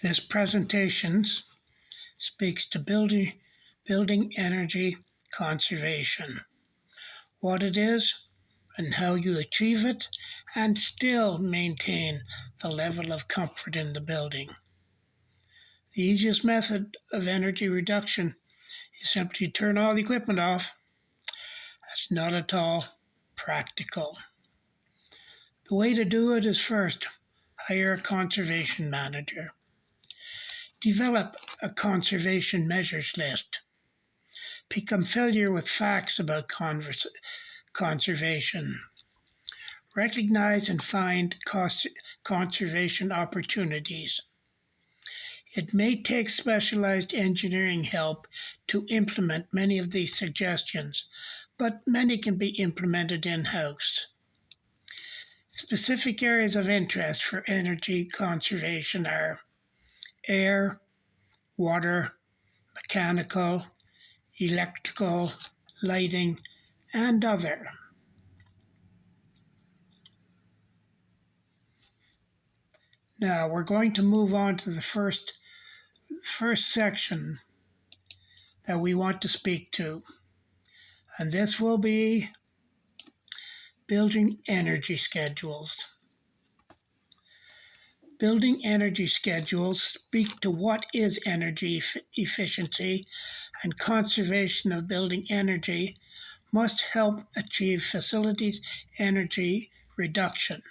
This presentation speaks to building energy conservation, what it is and how you achieve it and still maintain the level of comfort in the building. The easiest method of energy reduction is simply to turn all the equipment off. That's not at all practical. The way to do it is first, hire a conservation manager. Develop a conservation measures list. Become familiar with facts about conservation. Recognize and find conservation opportunities. It may take specialized engineering help to implement many of these suggestions, but many can be implemented in-house. Specific areas of interest for energy conservation are air, water, mechanical, electrical, lighting, and other. Now we're going to move on to the first section that we want to speak to, and this will be building energy schedules. Building energy schedules speak to what is energy efficiency, and conservation of building energy must help achieve facilities energy reduction,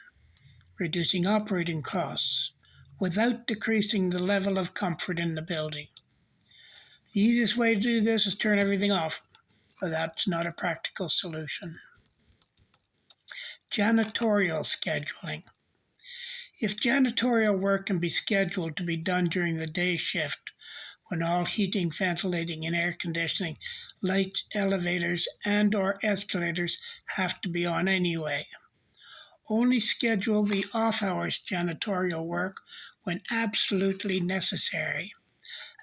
reducing operating costs without decreasing the level of comfort in the building. The easiest way to do this is turn everything off, but that's not a practical solution. Janitorial scheduling. If janitorial work can be scheduled to be done during the day shift, when all heating, ventilating, and air conditioning, lights, elevators, and/or escalators have to be on anyway. Only schedule the off-hours janitorial work when absolutely necessary.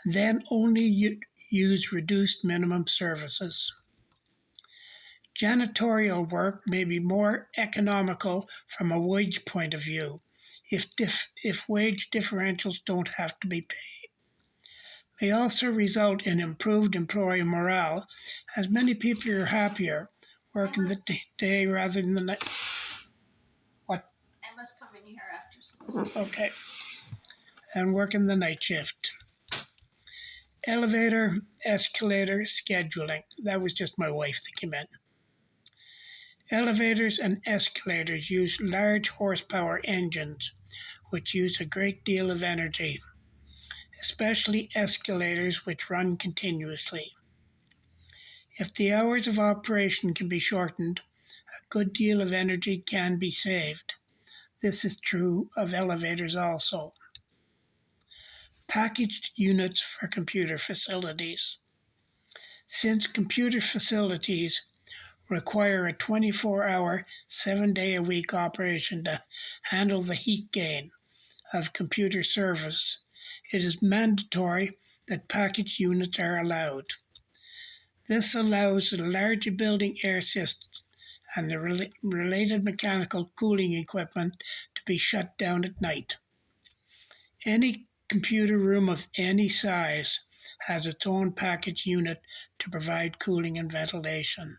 Then only use reduced minimum services. Janitorial work may be more economical from a wage point of view if wage differentials don't have to be paid. May also result in improved employee morale, as many people are happier working the day rather than the night. What? I must come in here after school. Okay. And working the night shift. Elevator, escalator, scheduling. That was just my wife that came in. Elevators and escalators use large horsepower engines, which use a great deal of energy, especially escalators which run continuously. If the hours of operation can be shortened, a good deal of energy can be saved. This is true of elevators also. Packaged units for computer facilities. Since computer facilities require a 24-hour, 7-day-a-week operation to handle the heat gain of computer service, it is mandatory that packaged units are allowed. This allows the larger building air systems and the related mechanical cooling equipment to be shut down at night. Any computer room of any size has its own package unit to provide cooling and ventilation.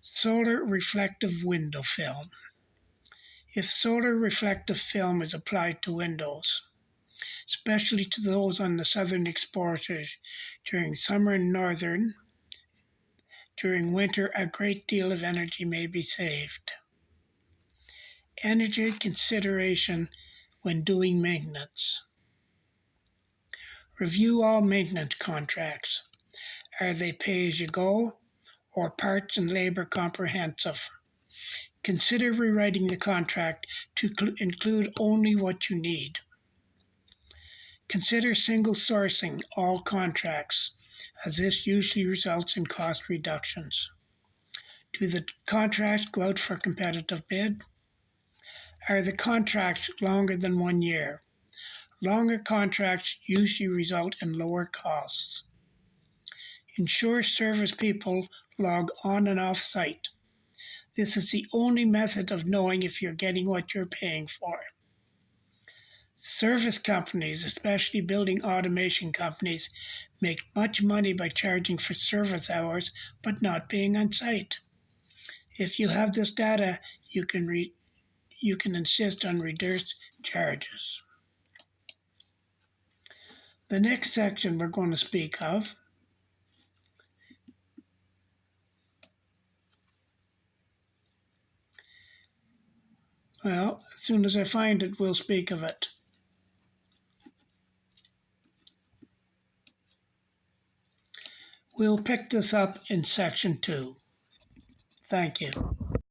Solar reflective window film. If solar reflective film is applied to windows, especially to those on the southern exposures during summer and during winter, a great deal of energy may be saved. Energy consideration when doing maintenance. Review all maintenance contracts. Are they pay-as-you-go or parts and labor comprehensive? Consider rewriting the contract to include only what you need. Consider single sourcing all contracts, as this usually results in cost reductions. Do the contracts go out for competitive bid? Are the contracts longer than 1 year? Longer contracts usually result in lower costs. Ensure service people log on and off site. This is the only method of knowing if you're getting what you're paying for. Service companies, especially building automation companies, make much money by charging for service hours but not being on site. If you have this data, you can insist on reduced charges. The next section we're going to speak of well, as soon as I find it, we'll speak of it. We'll pick this up in section 2. Thank you.